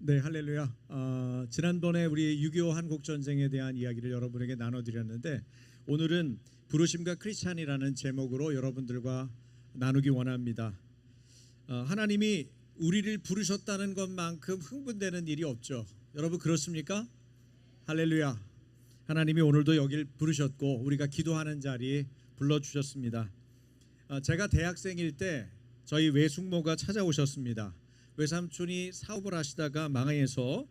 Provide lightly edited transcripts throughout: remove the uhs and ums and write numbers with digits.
네, 할렐루야. 지난번에 우리 6.25 한국전쟁에 대한 이야기를 여러분에게 나눠드렸는데 오늘은 부르심과 크리스찬이라는 제목으로 여러분들과 나누기 원합니다. 하나님이 우리를 부르셨다는 것만큼 흥분되는 일이 없죠. 여러분 그렇습니까? 할렐루야. 하나님이 오늘도 여길 부르셨고 우리가 기도하는 자리에 불러주셨습니다. 제가 대학생일 때 저희 외숙모가 찾아오셨습니다. 외삼촌이 사업을 하시다가 망해서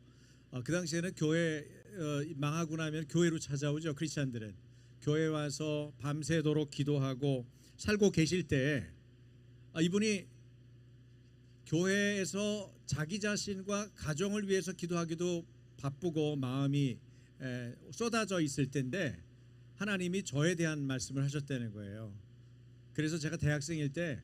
그 당시에는 교회 망하고 나면 교회로 찾아오죠. 크리스찬들은 교회 와서 밤새도록 기도하고 살고 계실 때 이분이 교회에서 자기 자신과 가정을 위해서 기도하기도 바쁘고 마음이 쏟아져 있을 텐데 하나님이 저에 대한 말씀을 하셨다는 거예요. 그래서 제가 대학생일 때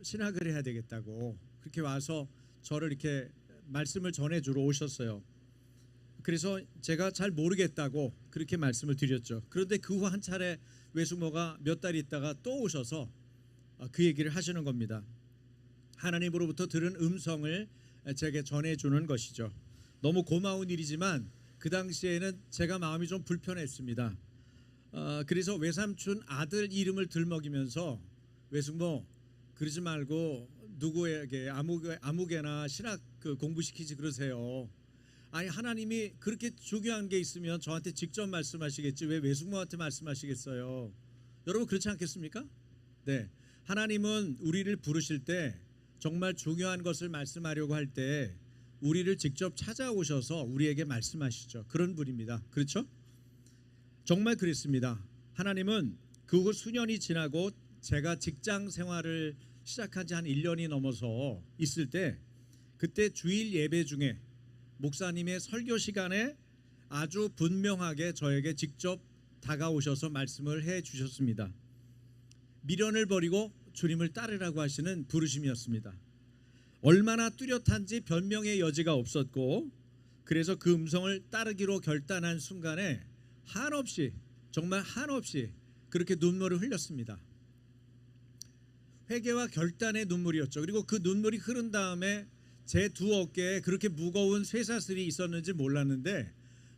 신학을 해야 되겠다고 그렇게 와서 저를 이렇게 말씀을 전해주러 오셨어요. 그래서 제가 잘 모르겠다고 그렇게 말씀을 드렸죠. 그런데 그 후 한 차례 외숙모가 몇 달 있다가 또 오셔서 그 얘기를 하시는 겁니다. 하나님으로부터 들은 음성을 제게 전해주는 것이죠. 너무 고마운 일이지만 그 당시에는 제가 마음이 좀 불편했습니다. 그래서 외삼촌 아들 이름을 들먹이면서 외숙모 그러지 말고 누구에게 아무개나 신학 공부시키지 그러세요. 아니 하나님이 그렇게 중요한 게 있으면 저한테 직접 말씀하시겠지 왜 외숙모한테 말씀하시겠어요? 여러분 그렇지 않겠습니까? 네, 하나님은 우리를 부르실 때 정말 중요한 것을 말씀하려고 할 때 우리를 직접 찾아오셔서 우리에게 말씀하시죠. 그런 분입니다. 그렇죠? 정말 그랬습니다. 하나님은 그 후 수년이 지나고 제가 직장 생활을 시작한 지 한 1년이 넘어서 있을 때 그때 주일 예배 중에 목사님의 설교 시간에 아주 분명하게 저에게 직접 다가오셔서 말씀을 해 주셨습니다. 미련을 버리고 주님을 따르라고 하시는 부르심이었습니다. 얼마나 뚜렷한지 변명의 여지가 없었고 그래서 그 음성을 따르기로 결단한 순간에 한없이 정말 한없이 그렇게 눈물을 흘렸습니다. 회개와 결단의 눈물이었죠. 그리고 그 눈물이 흐른 다음에 제 두 어깨에 그렇게 무거운 쇠사슬이 있었는지 몰랐는데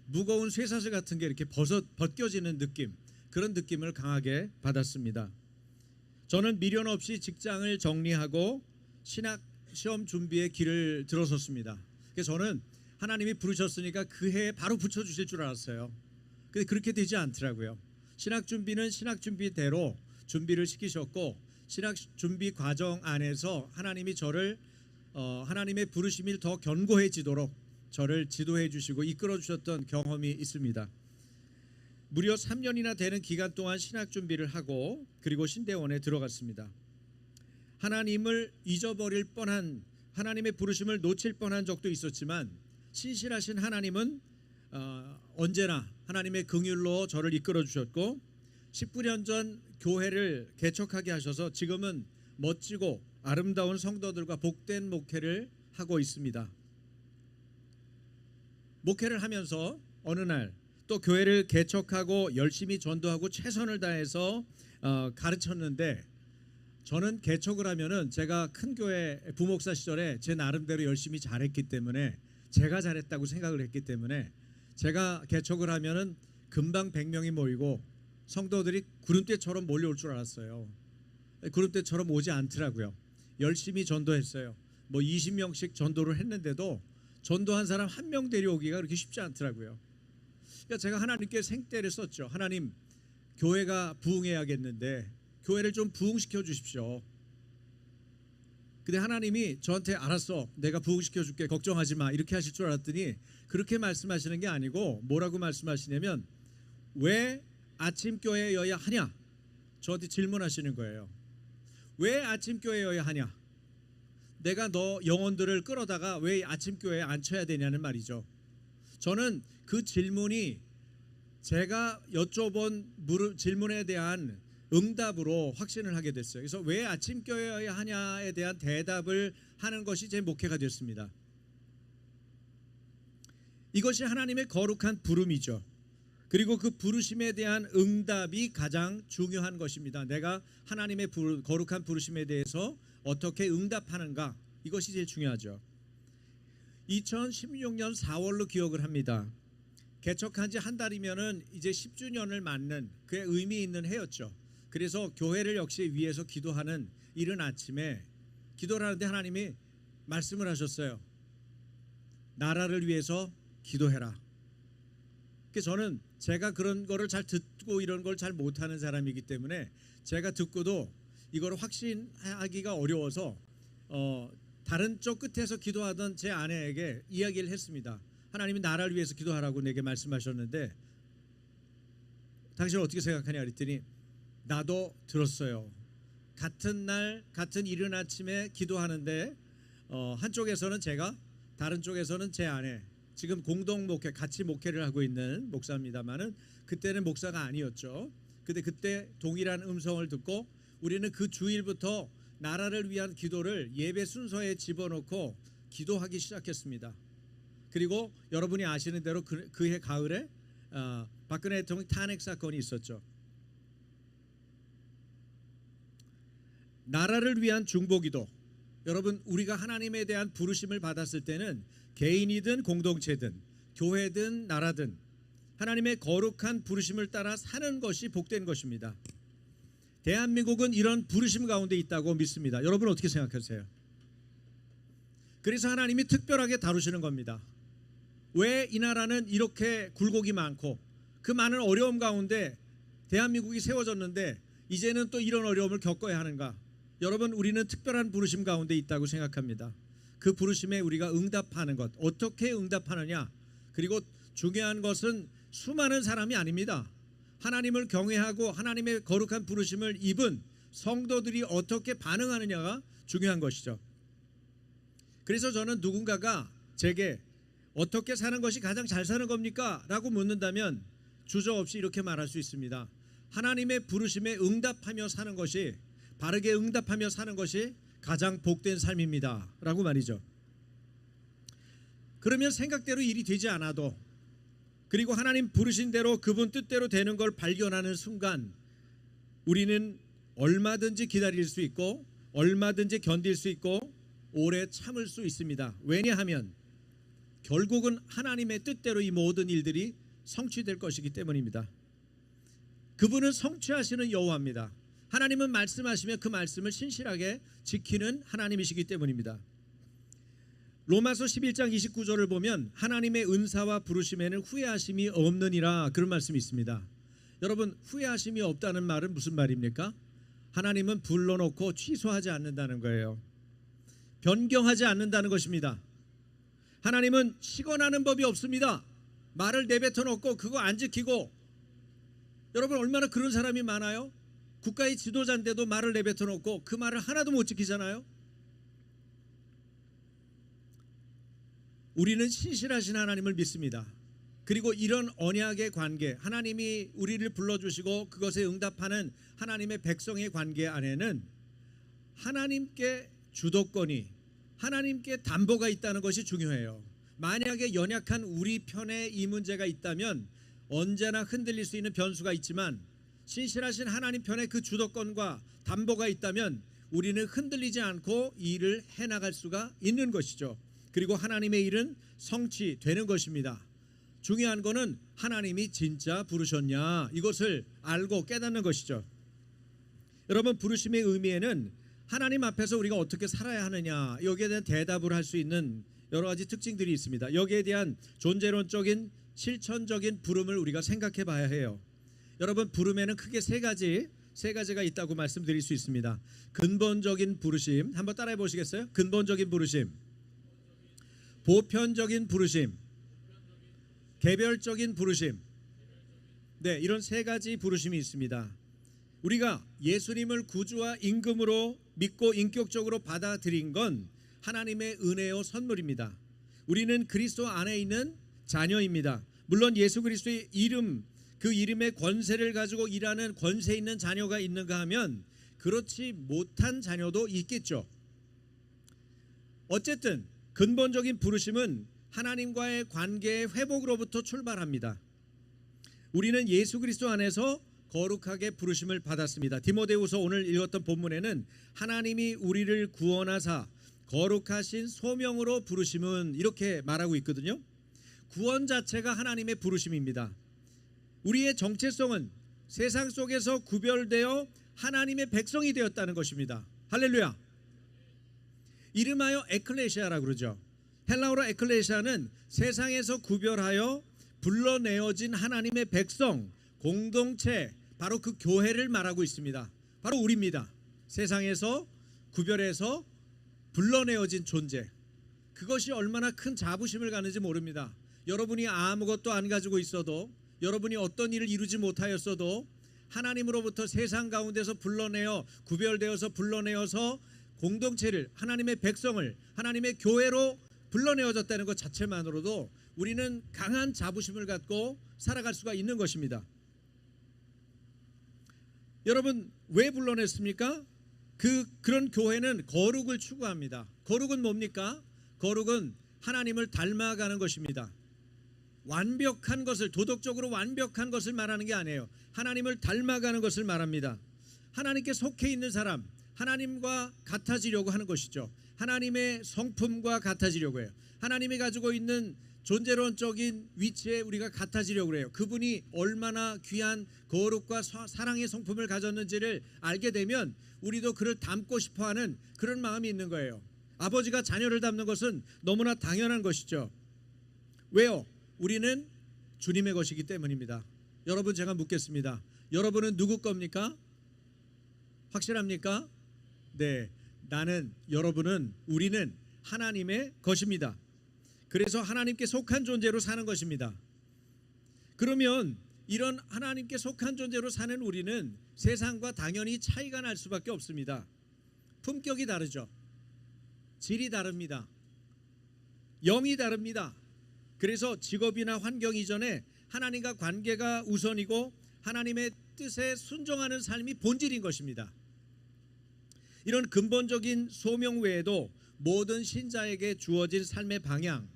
무거운 쇠사슬 같은 게 이렇게 벗겨지는 느낌, 그런 느낌을 강하게 받았습니다. 저는 미련 없이 직장을 정리하고 신학 시험 준비에 길을 들어섰습니다. 그래서 저는 하나님이 부르셨으니까 그 해에 바로 붙여주실 줄 알았어요. 근데 그렇게 되지 않더라고요. 신학 준비는 신학 준비대로 준비를 시키셨고 신학 준비 과정 안에서 하나님이 저를 하나님의 부르심이 더 견고해지도록 저를 지도해 주시고 이끌어 주셨던 경험이 있습니다. 무려 3년이나 되는 기간 동안 신학 준비를 하고 그리고 신대원에 들어갔습니다. 하나님을 잊어버릴 뻔한 하나님의 부르심을 놓칠 뻔한 적도 있었지만 신실하신 하나님은 언제나 하나님의 긍휼로 저를 이끌어 주셨고 19년 전 교회를 개척하게 하셔서 지금은 멋지고 아름다운 성도들과 복된 목회를 하고 있습니다. 목회를 하면서 어느 날 또 교회를 개척하고 열심히 전도하고 최선을 다해서 가르쳤는데 저는 개척을 하면은 제가 큰 교회 부목사 시절에 제 나름대로 열심히 잘했기 때문에 제가 잘했다고 생각을 했기 때문에 제가 개척을 하면은 금방 100명이 모이고 성도들이 구름대처럼 몰려올 줄 알았어요. 구름대처럼 오지 않더라고요. 열심히 전도했어요. 뭐 20명씩 전도를 했는데도 전도한 사람 한 명 데려오기가 그렇게 쉽지 않더라고요. 그러니까 제가 하나님께 생떼를 썼죠. 하나님, 교회가 부흥해야겠는데 교회를 좀 부흥시켜 주십시오. 근데 하나님이 저한테 알았어, 내가 부흥시켜 줄게, 걱정하지 마, 이렇게 하실 줄 알았더니 그렇게 말씀하시는 게 아니고 뭐라고 말씀하시냐면 왜 아침교회여야 하냐? 저한테 질문하시는 거예요. 왜 아침교회여야 하냐? 내가 너 영혼들을 끌어다가 왜 아침교회에 앉혀야 되냐는 말이죠. 저는 그 질문이 제가 여쭤본 질문에 대한 응답으로 확신을 하게 됐어요. 그래서 왜 아침교회여야 하냐에 대한 대답을 하는 것이 제 목회가 됐습니다. 이것이 하나님의 거룩한 부름이죠. 그리고 그 부르심에 대한 응답이 가장 중요한 것입니다. 내가 하나님의 거룩한 부르심에 대해서 어떻게 응답하는가, 이것이 제일 중요하죠. 2016년 4월로 기억을 합니다. 개척한 지 한 달이면은 이제 10주년을 맞는 그의 의미 있는 해였죠. 그래서 교회를 역시 위해서 기도하는 이른 아침에 기도를 하는데 하나님이 말씀을 하셨어요. 나라를 위해서 기도해라. 그래서 저는 제가 그런 거를 잘 듣고 이런 걸 잘 못하는 사람이기 때문에 제가 듣고도 이걸 확신하기가 어려워서 다른 쪽 끝에서 기도하던 제 아내에게 이야기를 했습니다. 하나님이 나라를 위해서 기도하라고 내게 말씀하셨는데 당신은 어떻게 생각하냐 그랬더니 나도 들었어요. 같은 날 같은 이른 아침에 기도하는데 한쪽에서는 제가 다른 쪽에서는 제 아내 지금 공동 목회 같이 목회를 하고 있는 목사입니다만은 그때는 목사가 아니었죠. 근데 그때 동일한 음성을 듣고 우리는 그 주일부터 나라를 위한 기도를 예배 순서에 집어넣고 기도하기 시작했습니다. 그리고 여러분이 아시는 대로 그해 가을에 박근혜 대통령 탄핵 사건이 있었죠. 나라를 위한 중보기도. 여러분 우리가 하나님에 대한 부르심을 받았을 때는 개인이든 공동체든 교회든 나라든 하나님의 거룩한 부르심을 따라 사는 것이 복된 것입니다. 대한민국은 이런 부르심 가운데 있다고 믿습니다. 여러분 어떻게 생각하세요? 그래서 하나님이 특별하게 다루시는 겁니다. 왜 이 나라는 이렇게 굴곡이 많고 그 많은 어려움 가운데 대한민국이 세워졌는데 이제는 또 이런 어려움을 겪어야 하는가? 여러분 우리는 특별한 부르심 가운데 있다고 생각합니다. 그 부르심에 우리가 응답하는 것, 어떻게 응답하느냐? 그리고 중요한 것은 수많은 사람이 아닙니다. 하나님을 경외하고 하나님의 거룩한 부르심을 입은 성도들이 어떻게 반응하느냐가 중요한 것이죠. 그래서 저는 누군가가 제게 어떻게 사는 것이 가장 잘 사는 겁니까? 라고 묻는다면 주저없이 이렇게 말할 수 있습니다. 하나님의 부르심에 응답하며 사는 것이, 바르게 응답하며 사는 것이 가장 복된 삶입니다 라고 말이죠. 그러면 생각대로 일이 되지 않아도, 그리고 하나님 부르신 대로 그분 뜻대로 되는 걸 발견하는 순간 우리는 얼마든지 기다릴 수 있고 얼마든지 견딜 수 있고 오래 참을 수 있습니다. 왜냐하면 결국은 하나님의 뜻대로 이 모든 일들이 성취될 것이기 때문입니다. 그분은 성취하시는 여호와입니다. 하나님은 말씀하시면 그 말씀을 신실하게 지키는 하나님이시기 때문입니다. 로마서 11장 29절을 보면 하나님의 은사와 부르심에는 후회하심이 없느니라, 그런 말씀이 있습니다. 여러분 후회하심이 없다는 말은 무슨 말입니까? 하나님은 불러놓고 취소하지 않는다는 거예요. 변경하지 않는다는 것입니다. 하나님은 시건하는 법이 없습니다. 말을 내뱉어 놓고 그거 안 지키고, 여러분 얼마나 그런 사람이 많아요? 국가의 지도자인데도 말을 내뱉어 놓고 그 말을 하나도 못 지키잖아요. 우리는 신실하신 하나님을 믿습니다. 그리고 이런 언약의 관계, 하나님이 우리를 불러주시고 그것에 응답하는 하나님의 백성의 관계 안에는 하나님께 주도권이, 하나님께 담보가 있다는 것이 중요해요. 만약에 연약한 우리 편에 이 문제가 있다면 언제나 흔들릴 수 있는 변수가 있지만, 신실하신 하나님 편에 그 주도권과 담보가 있다면 우리는 흔들리지 않고 이 일을 해나갈 수가 있는 것이죠. 그리고 하나님의 일은 성취되는 것입니다. 중요한 거는 하나님이 진짜 부르셨냐, 이것을 알고 깨닫는 것이죠. 여러분 부르심의 의미에는 하나님 앞에서 우리가 어떻게 살아야 하느냐, 여기에 대한 대답을 할 수 있는 여러 가지 특징들이 있습니다. 여기에 대한 존재론적인 실천적인 부름을 우리가 생각해 봐야 해요. 여러분 부름에는 크게 세 가지가 있다고 말씀드릴 수 있습니다. 근본적인 부르심, 한번 따라해 보시겠어요? 근본적인 부르심, 보편적인 부르심, 개별적인 부르심. 네, 이런 세 가지 부르심이 있습니다. 우리가 예수님을 구주와 임금으로 믿고 인격적으로 받아들인 건 하나님의 은혜요 선물입니다. 우리는 그리스도 안에 있는 자녀입니다. 물론 예수 그리스도의 이름, 그 이름의 권세를 가지고 일하는 권세 있는 자녀가 있는가 하면 그렇지 못한 자녀도 있겠죠. 어쨌든 근본적인 부르심은 하나님과의 관계의 회복으로부터 출발합니다. 우리는 예수 그리스도 안에서 거룩하게 부르심을 받았습니다. 디모데후서 오늘 읽었던 본문에는 하나님이 우리를 구원하사 거룩하신 소명으로 부르심은 이렇게 말하고 있거든요. 구원 자체가 하나님의 부르심입니다. 우리의 정체성은 세상 속에서 구별되어 하나님의 백성이 되었다는 것입니다. 할렐루야. 이름하여 에클레시아라고 그러죠. 헬라어로 에클레시아는 세상에서 구별하여 불러내어진 하나님의 백성, 공동체, 바로 그 교회를 말하고 있습니다. 바로 우리입니다. 세상에서 구별해서 불러내어진 존재. 그것이 얼마나 큰 자부심을 가는지 모릅니다. 여러분이 아무것도 안 가지고 있어도, 여러분이 어떤 일을 이루지 못하였어도 하나님으로부터 세상 가운데서 불러내어 구별되어서 불러내어서 공동체를, 하나님의 백성을 하나님의 교회로 불러내어졌다는 것 자체만으로도 우리는 강한 자부심을 갖고 살아갈 수가 있는 것입니다. 여러분, 왜 불러냈습니까? 그런 교회는 거룩을 추구합니다. 거룩은 뭡니까? 거룩은 하나님을 닮아가는 것입니다. 완벽한 것을, 도덕적으로 완벽한 것을 말하는 게 아니에요. 하나님을 닮아가는 것을 말합니다. 하나님께 속해 있는 사람, 하나님과 같아지려고 하는 것이죠. 하나님의 성품과 같아지려고 해요. 하나님이 가지고 있는 존재론적인 위치에 우리가 같아지려고 해요. 그분이 얼마나 귀한 거룩과 사랑의 성품을 가졌는지를 알게 되면 우리도 그를 닮고 싶어하는 그런 마음이 있는 거예요. 아버지가 자녀를 닮는 것은 너무나 당연한 것이죠. 왜요? 우리는 주님의 것이기 때문입니다. 여러분, 제가 묻겠습니다. 여러분은 누구 겁니까? 확실합니까? 네, 여러분은, 우리는 하나님의 것입니다. 그래서 하나님께 속한 존재로 사는 것입니다. 그러면 이런 하나님께 속한 존재로 사는 우리는 세상과 당연히 차이가 날 수밖에 없습니다. 품격이 다르죠. 질이 다릅니다. 영이 다릅니다. 그래서 직업이나 환경 이전에 하나님과 관계가 우선이고 하나님의 뜻에 순종하는 삶이 본질인 것입니다. 이런 근본적인 소명 외에도 모든 신자에게 주어진 삶의 방향,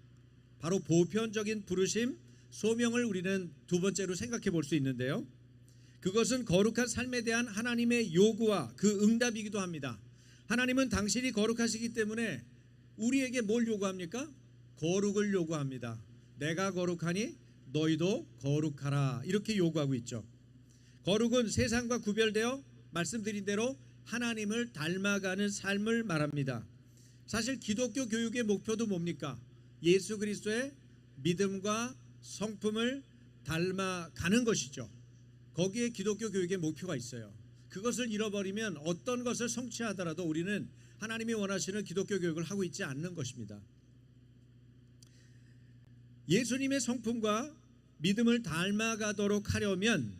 바로 보편적인 부르심, 소명을 우리는 두 번째로 생각해 볼 수 있는데요. 그것은 거룩한 삶에 대한 하나님의 요구와 그 응답이기도 합니다. 하나님은 당신이 거룩하시기 때문에 우리에게 뭘 요구합니까? 거룩을 요구합니다. 내가 거룩하니 너희도 거룩하라, 이렇게 요구하고 있죠. 거룩은 세상과 구별되어 말씀드린 대로 하나님을 닮아가는 삶을 말합니다. 사실 기독교 교육의 목표도 뭡니까? 예수 그리스도의 믿음과 성품을 닮아가는 것이죠. 거기에 기독교 교육의 목표가 있어요. 그것을 잃어버리면 어떤 것을 성취하더라도 우리는 하나님이 원하시는 기독교 교육을 하고 있지 않는 것입니다. 예수님의 성품과 믿음을 닮아가도록 하려면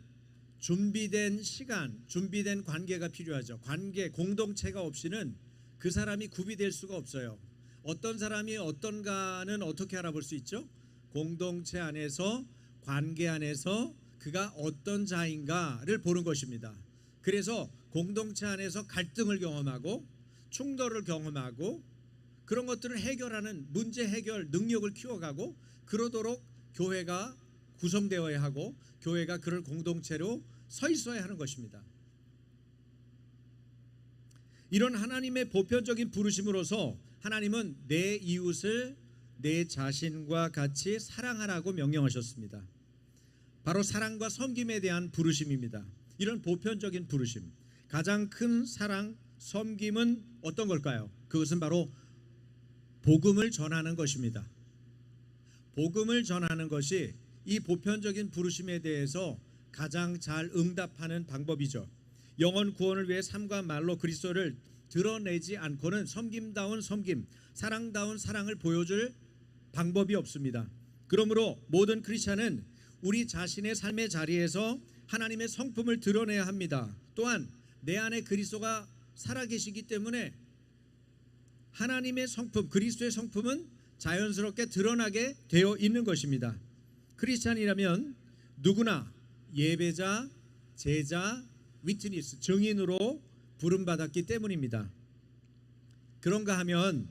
준비된 시간, 준비된 관계가 필요하죠. 관계, 공동체가 없이는 그 사람이 구비될 수가 없어요. 어떤 사람이 어떤가는 어떻게 알아볼 수 있죠? 공동체 안에서, 관계 안에서 그가 어떤 자인가를 보는 것입니다. 그래서 공동체 안에서 갈등을 경험하고 충돌을 경험하고 그런 것들을 해결하는 문제 해결 능력을 키워가고, 그러도록 교회가 구성되어야 하고 교회가 그럴 공동체로 서 있어야 하는 것입니다. 이런 하나님의 보편적인 부르심으로서 하나님은 내 이웃을 내 자신과 같이 사랑하라고 명령하셨습니다. 바로 사랑과 섬김에 대한 부르심입니다. 이런 보편적인 부르심, 가장 큰 사랑, 섬김은 어떤 걸까요? 그것은 바로 복음을 전하는 것입니다. 복음을 전하는 것이 이 보편적인 부르심에 대해서 가장 잘 응답하는 방법이죠. 영혼 구원을 위해 삶과 말로 그리스도를 드러내지 않고는 섬김다운 섬김, 사랑다운 사랑을 보여줄 방법이 없습니다. 그러므로 모든 크리스찬은 우리 자신의 삶의 자리에서 하나님의 성품을 드러내야 합니다. 또한 내 안에 그리스도가 살아계시기 때문에 하나님의 성품, 그리스도의 성품은 자연스럽게 드러나게 되어 있는 것입니다. 크리스찬이라면 누구나 예배자, 제자, 위트니스, 증인으로 부름받았기 때문입니다. 그런가 하면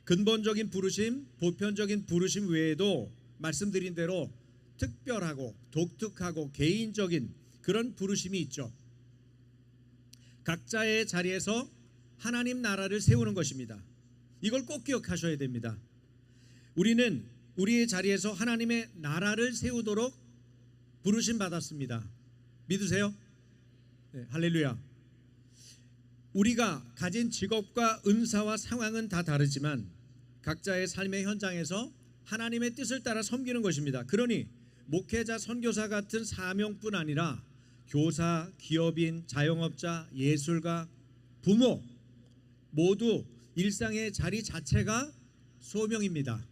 근본적인 부르심, 보편적인 부르심 외에도 말씀드린 대로 특별하고 독특하고 개인적인 그런 부르심이 있죠. 각자의 자리에서 하나님 나라를 세우는 것입니다. 이걸 꼭 기억하셔야 됩니다. 우리는 우리의 자리에서 하나님의 나라를 세우도록 부르심 받았습니다. 믿으세요? 네, 할렐루야. 우리가 가진 직업과 은사와 상황은 다 다르지만 각자의 삶의 현장에서 하나님의 뜻을 따라 섬기는 것입니다. 그러니 목회자, 선교사 같은 사명뿐 아니라 교사, 기업인, 자영업자, 예술가, 부모 모두 일상의 자리 자체가 소명입니다.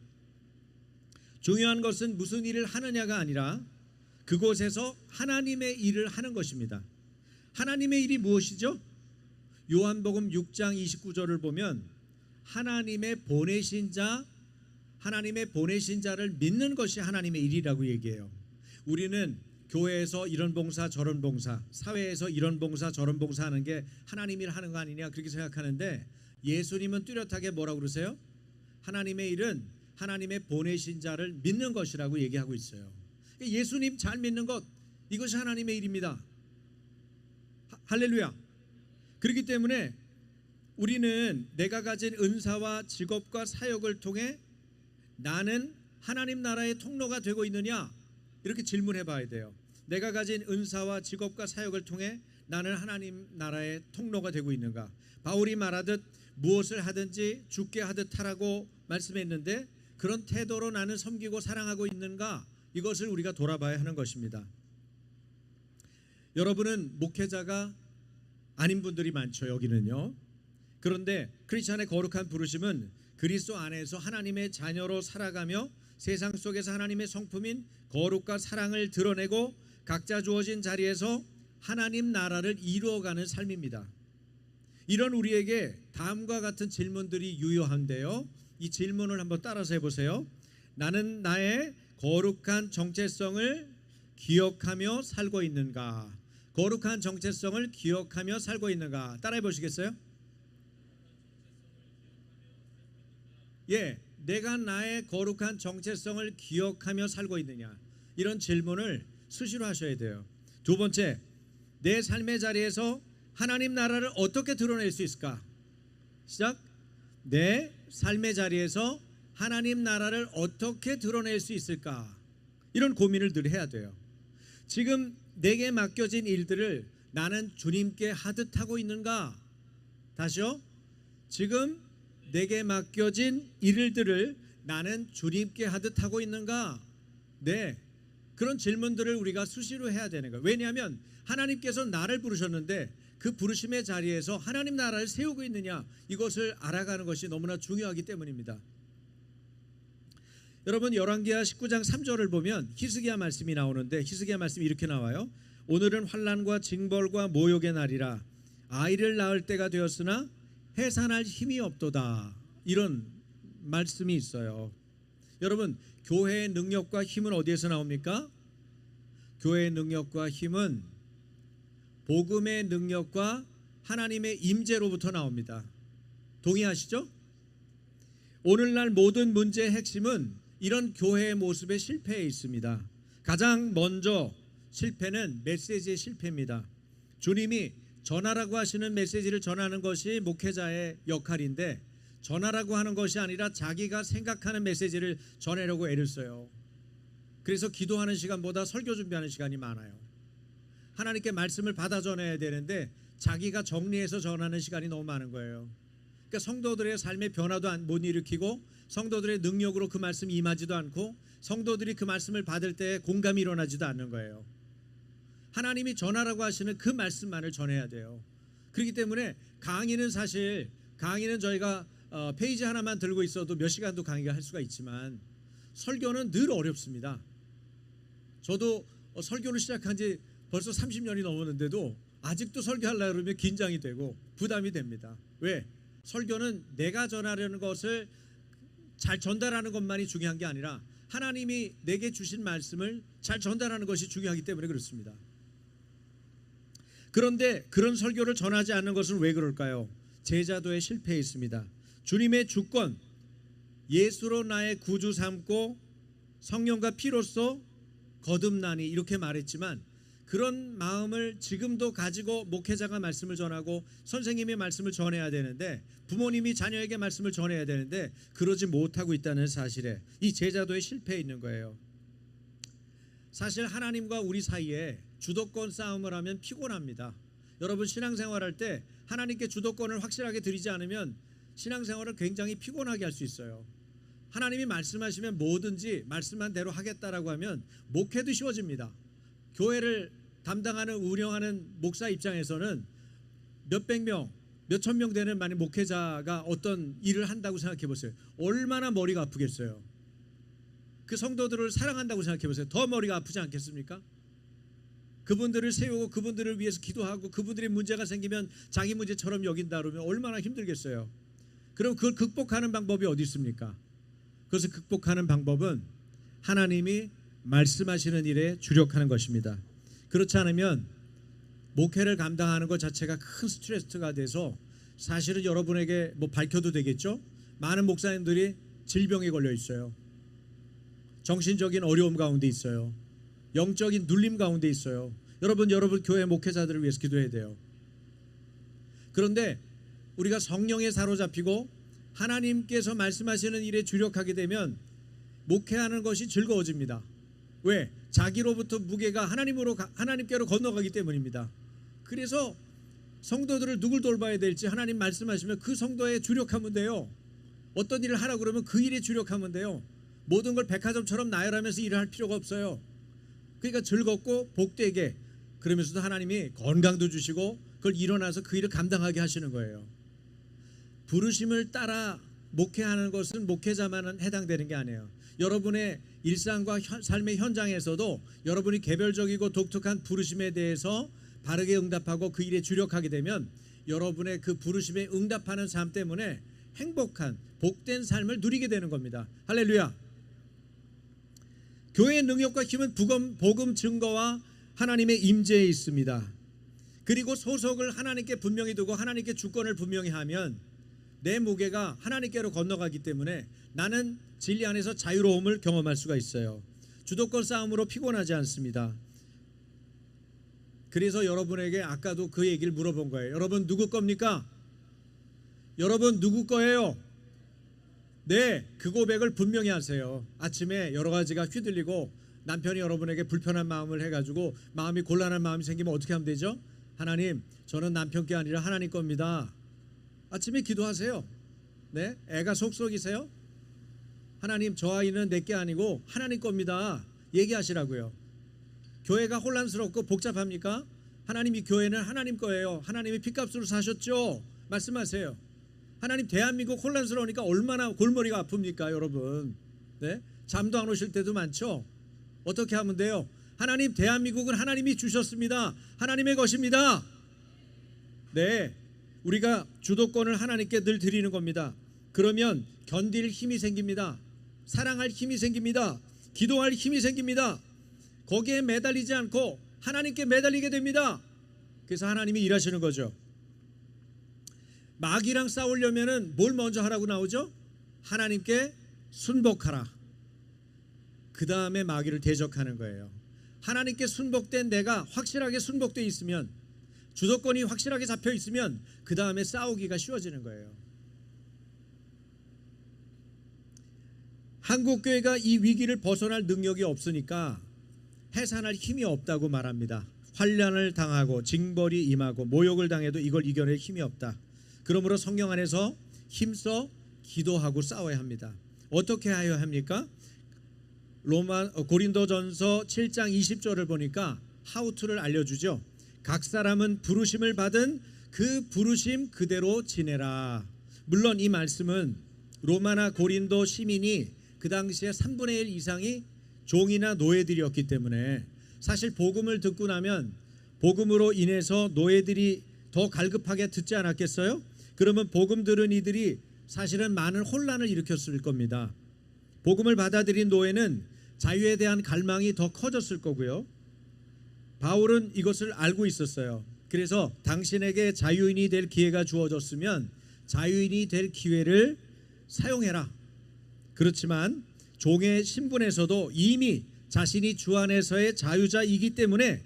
중요한 것은 무슨 일을 하느냐가 아니라 그곳에서 하나님의 일을 하는 것입니다. 하나님의 일이 무엇이죠? 요한복음 6장 29절을 보면 하나님의 보내신 자를 믿는 것이 하나님의 일이라고 얘기해요. 우리는 교회에서 이런 봉사 저런 봉사, 사회에서 이런 봉사 저런 봉사하는 게 하나님 일 하는 거 아니냐 그렇게 생각하는데, 예수님은 뚜렷하게 뭐라고 그러세요? 하나님의 일은 하나님의 보내신 자를 믿는 것이라고 얘기하고 있어요. 예수님 잘 믿는 것, 이것이 하나님의 일입니다. 할렐루야. 그렇기 때문에 우리는 내가 가진 은사와 직업과 사역을 통해 나는 하나님 나라의 통로가 되고 있느냐, 이렇게 질문해 봐야 돼요. 내가 가진 은사와 직업과 사역을 통해 나는 하나님 나라의 통로가 되고 있는가? 바울이 말하듯 무엇을 하든지 죽게 하듯 하라고 말씀했는데, 그런 태도로 나는 섬기고 사랑하고 있는가? 이것을 우리가 돌아봐야 하는 것입니다. 여러분은 목회자가 아닌 분들이 많죠, 여기는요. 그런데 크리스찬의 거룩한 부르심은 그리스도 안에서 하나님의 자녀로 살아가며 세상 속에서 하나님의 성품인 거룩과 사랑을 드러내고 각자 주어진 자리에서 하나님 나라를 이루어가는 삶입니다. 이런 우리에게 다음과 같은 질문들이 유효한데요, 이 질문을 한번 따라서 해보세요. 나는 나의 거룩한 정체성을 기억하며 살고 있는가? 거룩한 정체성을 기억하며 살고 있는가? 따라해 보시겠어요? 예, 내가 나의 거룩한 정체성을 기억하며 살고 있느냐, 이런 질문을 수시로 하셔야 돼요. 두 번째, 내 삶의 자리에서 하나님 나라를 어떻게 드러낼 수 있을까? 시작. 내 삶의 자리에서 하나님 나라를 어떻게 드러낼 수 있을까? 이런 고민을 늘 해야 돼요. 지금 내게 맡겨진 일들을 나는 주님께 하듯 하고 있는가? 다시요. 지금 내게 맡겨진 일들을 나는 주님께 하듯 하고 있는가? 네, 그런 질문들을 우리가 수시로 해야 되는 거예요. 왜냐하면 하나님께서 나를 부르셨는데 그 부르심의 자리에서 하나님 나라를 세우고 있느냐, 이것을 알아가는 것이 너무나 중요하기 때문입니다. 여러분, 열왕기하 19장 3절을 보면 히스기야 말씀이 나오는데, 히스기야 말씀이 이렇게 나와요. 오늘은 환난과 징벌과 모욕의 날이라 아이를 낳을 때가 되었으나 해산할 힘이 없도다. 이런 말씀이 있어요. 여러분, 교회의 능력과 힘은 어디에서 나옵니까? 교회의 능력과 힘은 복음의 능력과 하나님의 임재로부터 나옵니다. 동의하시죠? 오늘날 모든 문제의 핵심은 이런 교회의 모습의 실패에 있습니다. 가장 먼저 실패는 메시지의 실패입니다. 주님이 전하라고 하시는 메시지를 전하는 것이 목회자의 역할인데, 전하라고 하는 것이 아니라 자기가 생각하는 메시지를 전하려고 애를 써요. 그래서 기도하는 시간보다 설교 준비하는 시간이 많아요. 하나님께 말씀을 받아 전해야 되는데 자기가 정리해서 전하는 시간이 너무 많은 거예요. 그러니까 성도들의 삶의 변화도 못 일으키고, 성도들의 능력으로 그 말씀이 임하지도 않고, 성도들이 그 말씀을 받을 때 공감이 일어나지도 않는 거예요. 하나님이 전하라고 하시는 그 말씀만을 전해야 돼요. 그렇기 때문에 강의는 저희가 페이지 하나만 들고 있어도 몇 시간도 강의를 할 수가 있지만, 설교는 늘 어렵습니다. 저도 설교를 시작한 지 벌써 30년이 넘었는데도 아직도 설교하려고 그러면 긴장이 되고 부담이 됩니다. 왜? 설교는 내가 전하려는 것을 잘 전달하는 것만이 중요한 게 아니라 하나님이 내게 주신 말씀을 잘 전달하는 것이 중요하기 때문에 그렇습니다. 그런데 그런 설교를 전하지 않는 것은 왜 그럴까요? 제자도의 실패에 있습니다. 주님의 주권, 예수로 나의 구주 삼고 성령과 피로써 거듭나니, 이렇게 말했지만 그런 마음을 지금도 가지고 목회자가 말씀을 전하고 선생님이 말씀을 전해야 되는데, 부모님이 자녀에게 말씀을 전해야 되는데 그러지 못하고 있다는 사실에 이 제자도의 실패에 있는 거예요. 사실 하나님과 우리 사이에 주도권 싸움을 하면 피곤합니다. 여러분, 신앙생활할 때 하나님께 주도권을 확실하게 드리지 않으면 신앙생활을 굉장히 피곤하게 할 수 있어요. 하나님이 말씀하시면 뭐든지 말씀한 대로 하겠다라고 하면 목회도 쉬워집니다. 교회를 담당하는, 운영하는 목사 입장에서는 몇백 명, 몇천 명 되는 만약 목회자가 어떤 일을 한다고 생각해 보세요. 얼마나 머리가 아프겠어요. 그 성도들을 사랑한다고 생각해 보세요. 더 머리가 아프지 않겠습니까? 그분들을 세우고 그분들을 위해서 기도하고 그분들의 문제가 생기면 자기 문제처럼 여긴다 그러면 얼마나 힘들겠어요. 그럼 그걸 극복하는 방법이 어디 있습니까? 그것을 극복하는 방법은 하나님이 말씀하시는 일에 주력하는 것입니다. 그렇지 않으면 목회를 감당하는 것 자체가 큰 스트레스가 돼서 사실은 여러분에게 뭐 밝혀도 되겠죠? 많은 목사님들이 질병에 걸려 있어요. 정신적인 어려움 가운데 있어요. 영적인 눌림 가운데 있어요. 여러분 교회 목회자들을 위해서 기도해야 돼요. 그런데 우리가 성령에 사로잡히고 하나님께서 말씀하시는 일에 주력하게 되면 목회하는 것이 즐거워집니다. 왜? 자기로부터 무게가 하나님께로 건너가기 때문입니다. 그래서 성도들을 누굴 돌봐야 될지 하나님 말씀하시면 그 성도에 주력하면 돼요. 어떤 일을 하라고 그러면 그 일에 주력하면 돼요. 모든 걸 백화점처럼 나열하면서 일을 할 필요가 없어요. 그러니까 즐겁고 복되게, 그러면서도 하나님이 건강도 주시고 그걸 일어나서 그 일을 감당하게 하시는 거예요. 부르심을 따라 목회하는 것은 목회자만은 해당되는 게 아니에요. 여러분의 일상과 삶의 현장에서도 여러분이 개별적이고 독특한 부르심에 대해서 바르게 응답하고 그 일에 주력하게 되면 여러분의 그 부르심에 응답하는 삶 때문에 행복한 복된 삶을 누리게 되는 겁니다. 할렐루야. 교회의 능력과 힘은 복음 증거와 하나님의 임재에 있습니다. 그리고 소속을 하나님께 분명히 두고 하나님께 주권을 분명히 하면 내 무게가 하나님께로 건너가기 때문에 나는 진리 안에서 자유로움을 경험할 수가 있어요. 주도권 싸움으로 피곤하지 않습니다. 그래서 여러분에게 아까도 그 얘기를 물어본 거예요. 여러분 누구 겁니까? 여러분 누구 거예요? 네, 그 고백을 분명히 하세요. 아침에 여러 가지가 휘둘리고 남편이 여러분에게 불편한 마음을 해가지고 마음이 곤란한 마음이 생기면 어떻게 하면 되죠? 하나님, 저는 남편 게 아니라 하나님 겁니다. 아침에 기도하세요. 네, 애가 속속이세요? 하나님, 저 아이는 내 게 아니고 하나님 겁니다. 얘기하시라고요. 교회가 혼란스럽고 복잡합니까? 하나님, 이 교회는 하나님 거예요. 하나님이 핏값으로 사셨죠? 말씀하세요. 하나님, 대한민국 혼란스러우니까 얼마나 골머리가 아픕니까, 여러분? 네? 잠도 안 오실 때도 많죠? 어떻게 하면 돼요? 하나님, 대한민국은 하나님이 주셨습니다. 하나님의 것입니다. 네, 우리가 주도권을 하나님께 늘 드리는 겁니다. 그러면 견딜 힘이 생깁니다. 사랑할 힘이 생깁니다. 기도할 힘이 생깁니다. 거기에 매달리지 않고 하나님께 매달리게 됩니다. 그래서 하나님이 일하시는 거죠. 마귀랑 싸우려면은 뭘 먼저 하라고 나오죠? 하나님께 순복하라. 그 다음에 마귀를 대적하는 거예요. 하나님께 순복된 내가 확실하게 순복되어 있으면, 주도권이 확실하게 잡혀 있으면 그 다음에 싸우기가 쉬워지는 거예요. 한국교회가 이 위기를 벗어날 능력이 없으니까 해산할 힘이 없다고 말합니다. 환난을 당하고 징벌이 임하고 모욕을 당해도 이걸 이겨낼 힘이 없다. 그러므로 성령 안에서 힘써 기도하고 싸워야 합니다. 어떻게 해야 합니까? 고린도전서 7장 20절을 보니까 하우투를 알려주죠. 각 사람은 부르심을 받은 그 부르심 그대로 지내라. 물론 이 말씀은 로마나 고린도 시민이 그 당시에 3분의 1 이상이 종이나 노예들이었기 때문에 사실 복음을 듣고 나면 복음으로 인해서 노예들이 더 갈급하게 듣지 않았겠어요? 그러면 복음 들은 이들이 사실은 많은 혼란을 일으켰을 겁니다. 복음을 받아들인 노예는 자유에 대한 갈망이 더 커졌을 거고요. 바울은 이것을 알고 있었어요. 그래서 당신에게 자유인이 될 기회가 주어졌으면 자유인이 될 기회를 사용해라. 그렇지만 종의 신분에서도 이미 자신이 주 안에서의 자유자이기 때문에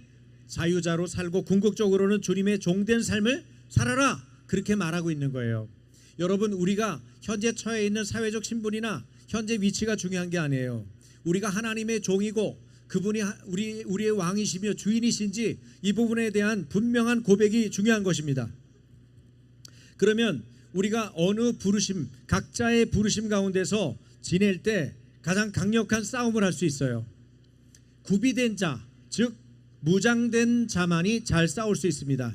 자유자로 살고 궁극적으로는 주님의 종된 삶을 살아라, 그렇게 말하고 있는 거예요. 여러분, 우리가 현재 처해 있는 사회적 신분이나 현재 위치가 중요한 게 아니에요. 우리가 하나님의 종이고 그분이 우리의 왕이시며 주인이신지 이 부분에 대한 분명한 고백이 중요한 것입니다. 그러면 우리가 어느 부르심, 각자의 부르심 가운데서 지낼 때 가장 강력한 싸움을 할 수 있어요. 구비된 자, 즉 무장된 자만이 잘 싸울 수 있습니다.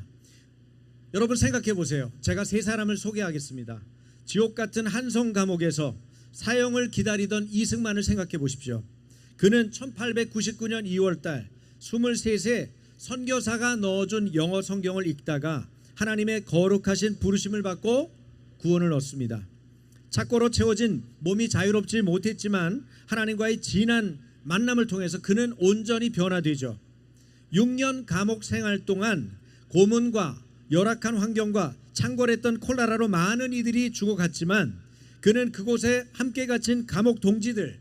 여러분 생각해 보세요. 제가 세 사람을 소개하겠습니다. 지옥 같은 한성 감옥에서 사형을 기다리던 이승만을 생각해 보십시오. 그는 1899년 2월달 23세 선교사가 넣어준 영어 성경을 읽다가 하나님의 거룩하신 부르심을 받고 구원을 얻습니다. 착고로 채워진 몸이 자유롭지 못했지만 하나님과의 진한 만남을 통해서 그는 온전히 변화되죠. 6년 감옥 생활 동안 고문과 열악한 환경과 창궐했던 콜라라로 많은 이들이 죽어갔지만 그는 그곳에 함께 갇힌 감옥 동지들,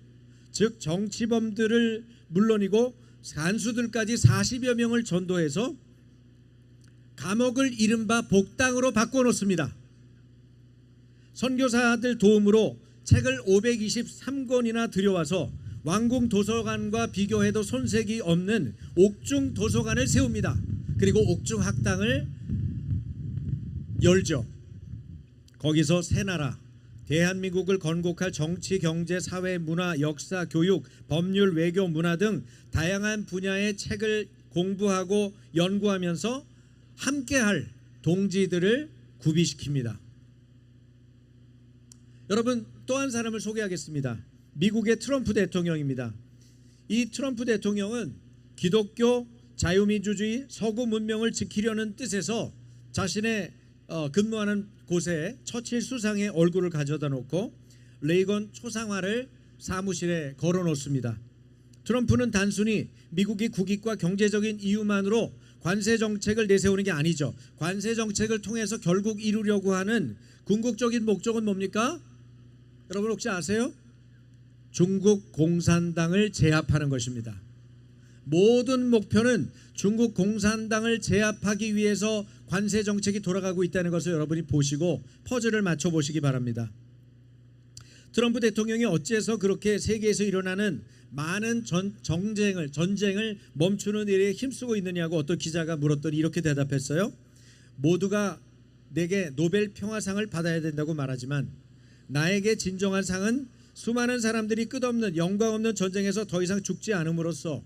즉 정치범들을 물론이고 간수들까지 40여 명을 전도해서 감옥을 이른바 복당으로 바꿔놓습니다. 선교사들 도움으로 책을 523권이나 들여와서 왕궁 도서관과 비교해도 손색이 없는 옥중 도서관을 세웁니다. 그리고 옥중 학당을 열죠. 거기서 새 나라 대한민국을 건국할 정치, 경제, 사회, 문화, 역사, 교육, 법률, 외교, 문화 등 다양한 분야의 책을 공부하고 연구하면서 함께할 동지들을 구비시킵니다. 여러분, 또 한 사람을 소개하겠습니다. 미국의 트럼프 대통령입니다. 이 트럼프 대통령은 기독교, 자유민주주의, 서구 문명을 지키려는 뜻에서 자신의 근무하는 곳에 처칠 수상의 얼굴을 가져다 놓고 레이건 초상화를 사무실에 걸어 놓습니다. 트럼프는 단순히 미국이 국익과 경제적인 이유만으로 관세 정책을 내세우는 게 아니죠. 관세 정책을 통해서 결국 이루려고 하는 궁극적인 목적은 뭡니까? 여러분 혹시 아세요? 중국 공산당을 제압하는 것입니다. 모든 목표는 중국 공산당을 제압하기 위해서 관세 정책이 돌아가고 있다는 것을 여러분이 보시고 퍼즐을 맞춰 보시기 바랍니다. 트럼프 대통령이 어째서 그렇게 세계에서 일어나는 많은 전쟁을 멈추는 일에 힘쓰고 있느냐고 어떤 기자가 물었더니 이렇게 대답했어요. 모두가 내게 노벨 평화상을 받아야 된다고 말하지만 나에게 진정한 상은 수많은 사람들이 끝없는 영광 없는 전쟁에서 더 이상 죽지 않음으로써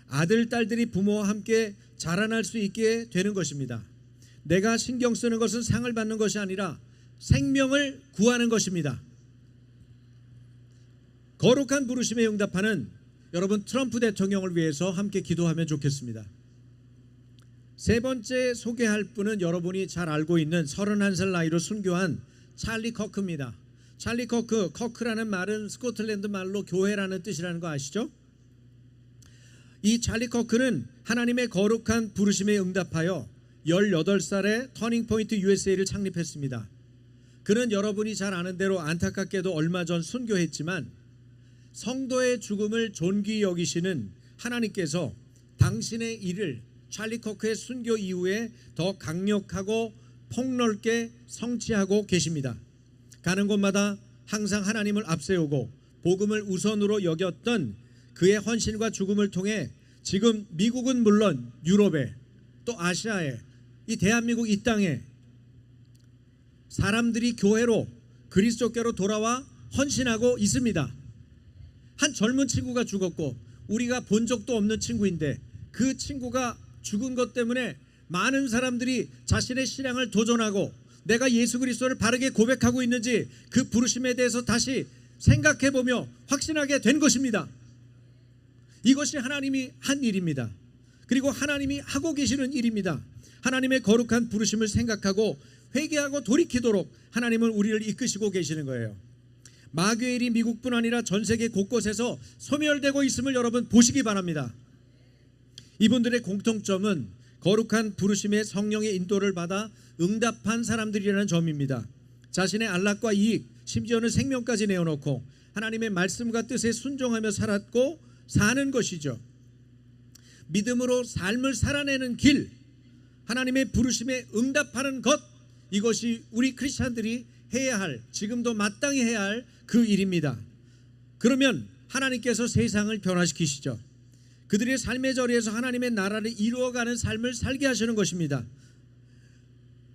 아들, 딸들이 부모와 함께 자라날 수 있게 되는 것입니다. 내가 신경 쓰는 것은 상을 받는 것이 아니라 생명을 구하는 것입니다. 거룩한 부르심에 응답하는 여러분 트럼프 대통령을 위해서 함께 기도하면 좋겠습니다. 세 번째 소개할 분은 여러분이 잘 알고 있는 31살 나이로 순교한 찰리 커크입니다. 찰리 커크라는 말은 스코틀랜드 말로 교회라는 뜻이라는 거 아시죠? 이 찰리 커크는 하나님의 거룩한 부르심에 응답하여 18살에 터닝포인트 USA를 창립했습니다. 그는 여러분이 잘 아는 대로 안타깝게도 얼마 전 순교했지만 성도의 죽음을 존귀히 여기시는 하나님께서 당신의 일을 찰리 커크의 순교 이후에 더 강력하고 폭넓게 성취하고 계십니다. 가는 곳마다 항상 하나님을 앞세우고 복음을 우선으로 여겼던 그의 헌신과 죽음을 통해 지금 미국은 물론 유럽에 또 아시아에 이 대한민국 이 땅에 사람들이 교회로 그리스도께로 돌아와 헌신하고 있습니다. 한 젊은 친구가 죽었고 우리가 본 적도 없는 친구인데 그 친구가 죽은 것 때문에 많은 사람들이 자신의 신앙을 도전하고 내가 예수 그리스도를 바르게 고백하고 있는지 그 부르심에 대해서 다시 생각해보며 확신하게 된 것입니다. 이것이 하나님이 한 일입니다. 그리고 하나님이 하고 계시는 일입니다. 하나님의 거룩한 부르심을 생각하고 회개하고 돌이키도록 하나님은 우리를 이끄시고 계시는 거예요. 마귀의 미국뿐 아니라 전 세계 곳곳에서 소멸되고 있음을 여러분 보시기 바랍니다. 이분들의 공통점은 거룩한 부르심의 성령의 인도를 받아 응답한 사람들이라는 점입니다. 자신의 안락과 이익, 심지어는 생명까지 내어놓고 하나님의 말씀과 뜻에 순종하며 살았고 사는 것이죠. 믿음으로 삶을 살아내는 길, 하나님의 부르심에 응답하는 것, 이것이 우리 크리스찬들이 해야 할, 지금도 마땅히 해야 할 그 일입니다. 그러면 하나님께서 세상을 변화시키시죠. 그들의 삶의 자리에서 하나님의 나라를 이루어가는 삶을 살게 하시는 것입니다.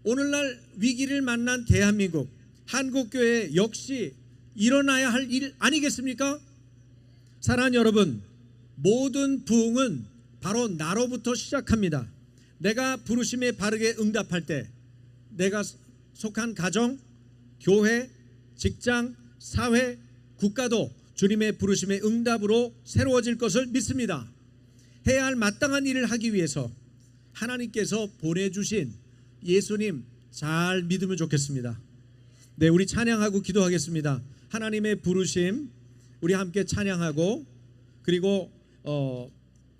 오늘날 위기를 만난 대한민국, 한국교회 역시 일어나야 할 일 아니겠습니까? 사랑하는 여러분, 모든 부흥은 바로 나로부터 시작합니다. 내가 부르심에 바르게 응답할 때 내가 속한 가정, 교회, 직장, 사회, 국가도 주님의 부르심의 응답으로 새로워질 것을 믿습니다. 해야 할 마땅한 일을 하기 위해서 하나님께서 보내주신 예수님 잘 믿으면 좋겠습니다. 네, 우리 찬양하고 기도하겠습니다. 하나님의 부르심 우리 함께 찬양하고, 그리고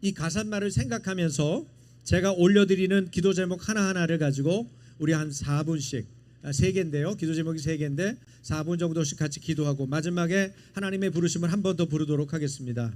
이 가사말을 생각하면서 제가 올려드리는 기도 제목 하나하나를 가지고 우리 한 4분씩, 3개인데요 기도 제목이 3개인데 4분 정도씩 같이 기도하고 마지막에 하나님의 부르심을 한 번 더 부르도록 하겠습니다.